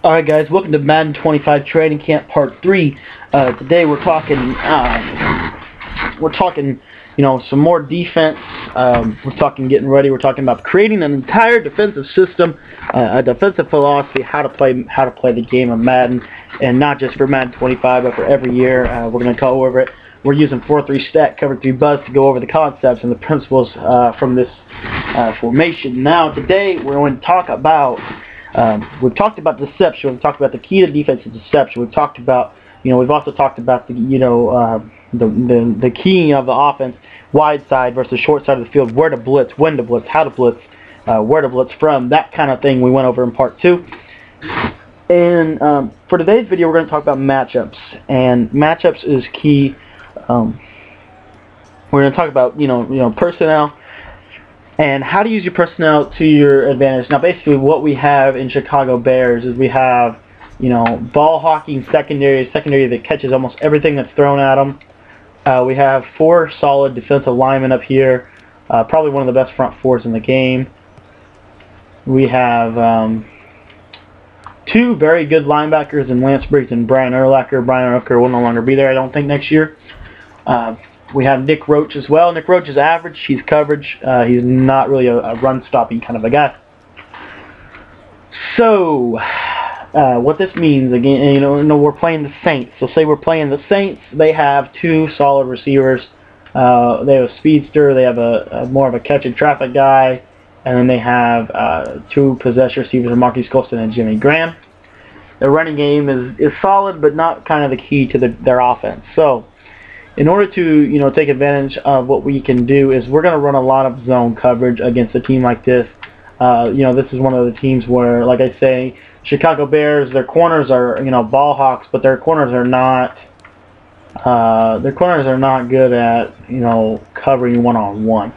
Alright guys, welcome to Madden 25 Training Camp Part 3. Today we're talking, some more defense. We're talking getting ready. We're talking about creating an entire defensive system, a defensive philosophy, how to play the game of Madden, and not just for Madden 25, but for every year. We're going to go over it. We're using 4-3 stack, cover 3 buzz to go over the concepts and the principles from this formation. Now today we're going to talk about. We've talked about deception. We've talked about the key to defensive deception. We've talked about, we've also talked about the key of the offense, wide side versus short side of the field, where to blitz, when to blitz, how to blitz, where to blitz from, that kind of thing we went over in Part 2. And for today's video, we're going to talk about matchups, and matchups is key. We're going to talk about, personnel. And how to use your personnel to your advantage. Now, basically, what we have in Chicago Bears is we have, ball hawking secondary that catches almost everything that's thrown at them. We have 4 solid defensive linemen up here, probably one of the best front fours in the game. We have 2 very good linebackers in Lance Briggs and Brian Urlacher. Brian Urlacher will no longer be there, I don't think, next year. We have Nick Roach as well. Nick Roach is average. He's coverage. He's not really a run-stopping kind of a guy. So, what this means, again, we're playing the Saints. So say we're playing the Saints. They have 2 solid receivers. They have a speedster. They have a more of a catch-and-traffic guy. And then they have 2 possession receivers, Marquise Colston and Jimmy Graham. Their running game is solid, but not kind of the key to their offense. So, in order to take advantage of what we can do is we're going to run a lot of zone coverage against a team like this. This is one of the teams where, like I say, Chicago Bears, their corners are ball hawks, but their corners are not good at covering one-on-one.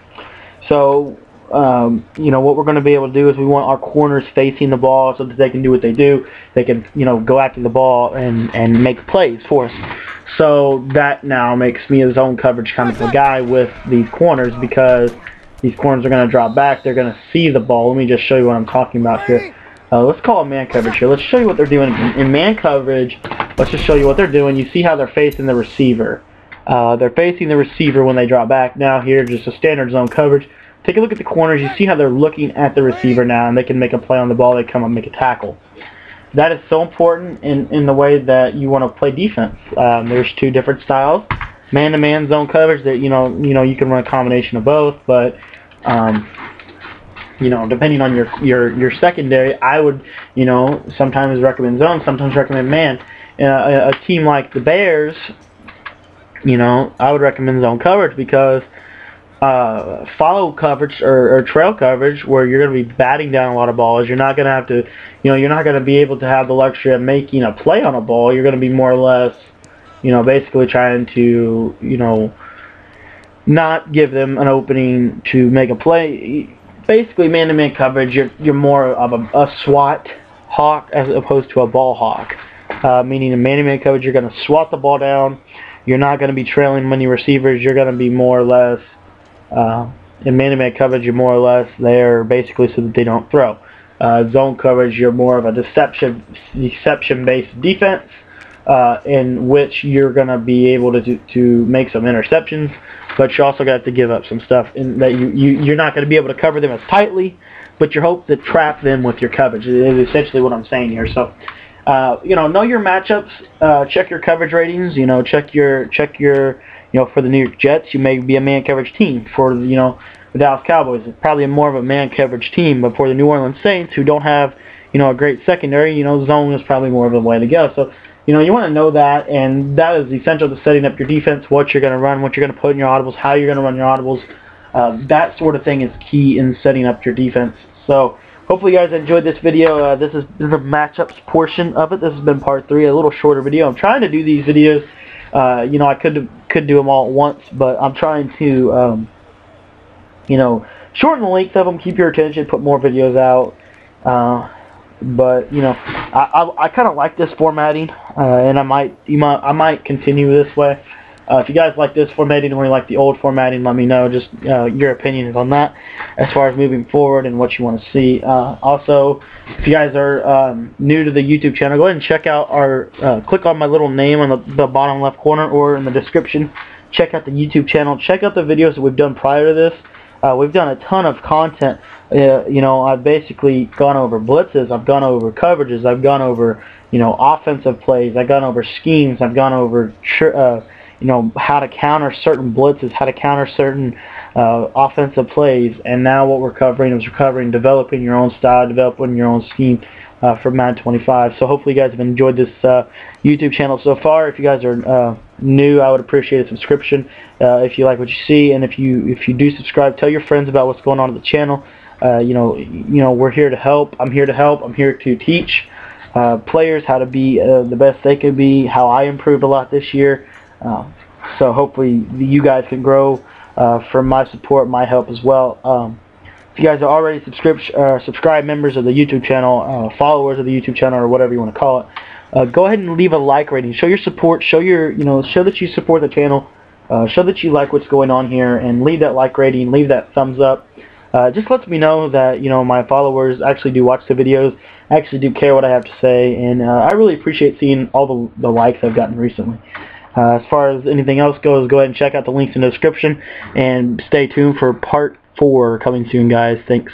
So what we're going to be able to do is we want our corners facing the ball so that they can do what they do. They can go after the ball and make plays for us. So that now makes me a zone coverage kind of a guy with these corners, because these corners are going to drop back. They're going to see the ball. Let me just show you what I'm talking about here. Let's call it man coverage here. Let's show you what they're doing in man coverage. Let's just show you what they're doing. You see how they're facing the receiver. They're facing the receiver when they drop back. Now here, just a standard zone coverage. Take a look at the corners. You see how they're looking at the receiver now, and they can make a play on the ball. They come up and make a tackle. That is so important in the way that you want to play defense. There's 2 different styles. Man-to-man zone coverage that you can run a combination of both, but depending on your secondary, I would sometimes recommend zone, sometimes recommend man. A team like the Bears, I would recommend zone coverage, because follow coverage or trail coverage, where you're going to be batting down a lot of balls, you're not going to have to, you're not going to be able to have the luxury of making a play on a ball. You're going to be more or less, basically trying to, not give them an opening to make a play. Basically, man-to-man coverage, you're more of a SWAT hawk as opposed to a ball hawk. Meaning in man-to-man coverage, you're going to swat the ball down. You're not going to be trailing many receivers. You're going to be more or less, in man-to-man coverage, you're more or less there basically so that they don't throw. Zone coverage, you're more of a deception-based defense, in which you're going to be able to make some interceptions, but you also got to give up some stuff in that you're not going to be able to cover them as tightly, but you hope to trap them with your coverage. It is essentially what I'm saying here. So, know your matchups, check your coverage ratings, check your for the New York Jets, you may be a man coverage team. For the Dallas Cowboys, it's probably more of a man coverage team. But for the New Orleans Saints, who don't have a great secondary, zone is probably more of the way to go. So you want to know that, and that is essential to setting up your defense. What you're going to run, what you're going to put in your audibles, how you're going to run your audibles. That sort of thing is key in setting up your defense. So hopefully you guys enjoyed this video. This is the matchups portion of it. This has been Part 3, a little shorter video. I'm trying to do these videos. I could do them all at once, but I'm trying to, shorten the length of them, keep your attention, put more videos out. But I kind of like this formatting, and I might continue this way. If you guys like this formatting or you like the old formatting, let me know just your opinions on that as far as moving forward and what you want to see. Also, if you guys are new to the YouTube channel, go ahead and check out our, click on my little name on the bottom left corner or in the description. Check out the YouTube channel. Check out the videos that we've done prior to this. We've done a ton of content. You know, I've basically gone over blitzes, I've gone over coverages, I've gone over, you know, offensive plays, I've gone over schemes, I've gone over, you know, how to counter certain blitzes, how to counter certain offensive plays, and now what we're covering is developing your own style, developing your own scheme for Madden 25. So hopefully you guys have enjoyed this YouTube channel so far. If you guys are new, I would appreciate a subscription if you like what you see, and if you do subscribe, tell your friends about what's going on at the channel. You know, we're here to help. I'm here to help. I'm here to teach players how to be the best they can be, how I improved a lot this year. So hopefully you guys can grow from my support, my help as well. If you guys are already subscribed members of the YouTube channel, followers of the YouTube channel, or whatever you want to call it, go ahead and leave a like rating. Show your support. Show that you support the channel. Show that you like what's going on here, and leave that like rating. Leave that thumbs up. Just lets me know that, you know, my followers actually do watch the videos, actually do care what I have to say, and I really appreciate seeing all the likes I've gotten recently. As far as anything else goes, go ahead and check out the links in the description, and stay tuned for part 4 coming soon, guys. Thanks.